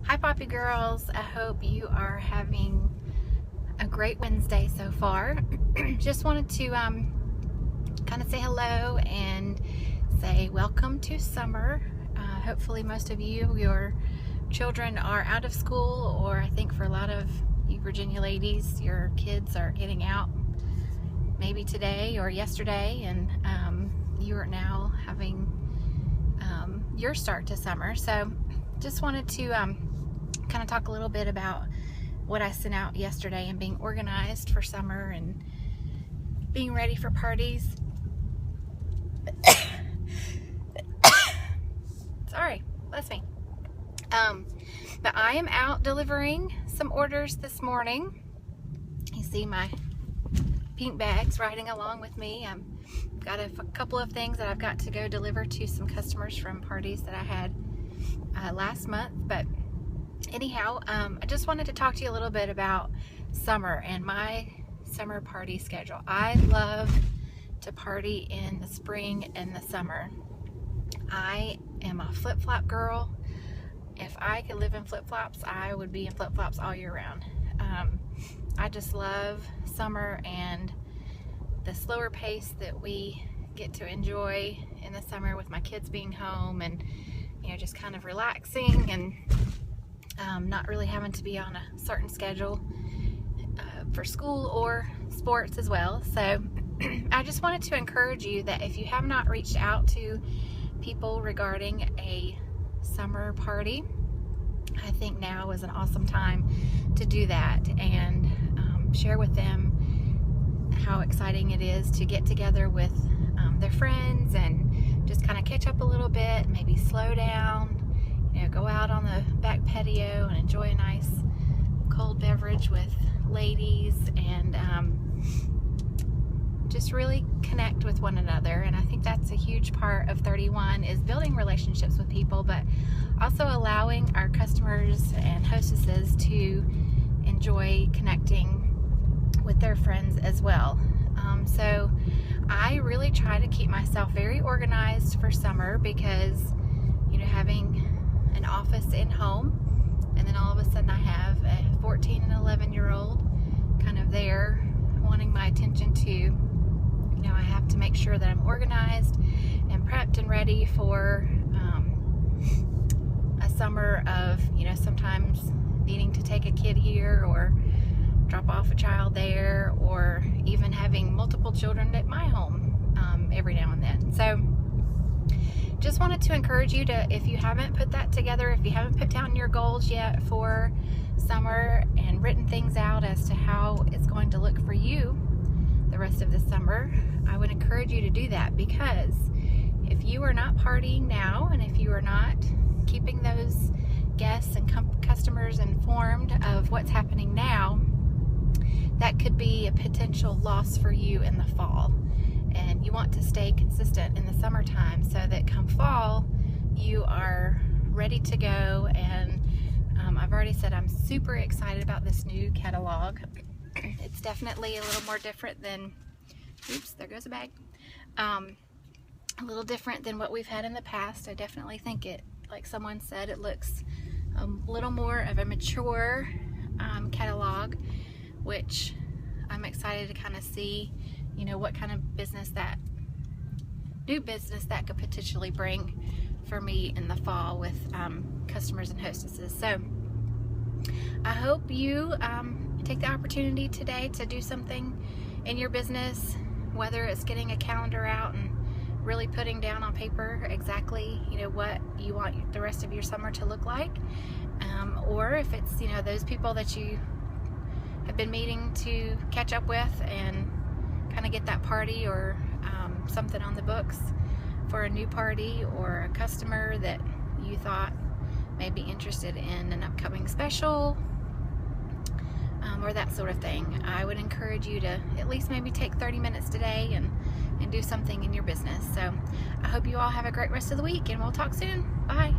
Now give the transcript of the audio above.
Hi Poppy Girls, I hope you are having a great Wednesday so far. Just wanted to kind of say hello and say welcome to summer. Hopefully most of you, your children are out of school, or I think for a lot of you Virginia ladies, your kids are getting out maybe today or yesterday, and you are now having your start to summer. So just wanted to kind of talk a little bit about what I sent out yesterday and being organized for summer and being ready for parties. Sorry, bless me. But I am out delivering some orders this morning. You see my pink bags riding along with me. I've got a couple of things that I've got to go deliver to some customers from parties that I had last month. But anyhow, I just wanted to talk to you a little bit about summer and my summer party schedule. I love to party in the spring and the summer. I am a flip-flop girl. If I could live in flip-flops, I would be in flip-flops all year round. I just love summer and the slower pace that we get to enjoy in the summer with my kids being home and, you know, just kind of relaxing and not really having to be on a certain schedule for school or sports as well. So I just wanted to encourage you that if you have not reached out to people regarding a summer party, I think now is an awesome time to do that and share with them how exciting it is to get together with their friends and just kind of catch up a little bit, maybe slow down, you know, go out on the back patio and enjoy a nice cold beverage with ladies and just really connect with one another. And I think that's a huge part of 31 is building relationships with people, but also allowing our customers and hostesses to enjoy connecting with their friends as well. So I really try to keep myself very organized for summer because, you know, having an office in home and then all of a sudden I have a 14 and 11-year-old kind of there wanting my attention to, you know, I have to make sure that I'm organized and prepped and ready for a summer of, you know, sometimes needing to take a kid here or drop off a child there, or even having multiple children at my home every now and then. So just wanted to encourage you to, if you haven't put that together, if you haven't put down your goals yet for summer and written things out as to how it's going to look for you the rest of the summer, I would encourage you to do that, because if you are not partying now and if you are not keeping those guests and customers informed of what's happening now, that could be a potential loss for you in the fall. And you want to stay consistent in the summertime so that come fall you are ready to go. And I've already said I'm super excited about this new catalog. It's definitely a little more different than, oops, there goes a bag. A little different than what we've had in the past. I definitely think it, like someone said, it looks a little more of a mature catalog, which I'm excited to kind of see, you know, what kind of business that, new business that could potentially bring for me in the fall with customers and hostesses. So I hope you take the opportunity today to do something in your business, whether it's getting a calendar out and really putting down on paper exactly, you know, what you want the rest of your summer to look like, or if it's, you know, those people that you have been meeting to catch up with and kind of get that party or something on the books for a new party or a customer that you thought may be interested in an upcoming special, or that sort of thing. I would encourage you to at least maybe take 30 minutes today and do something in your business. So I hope you all have a great rest of the week, and we'll talk soon. Bye.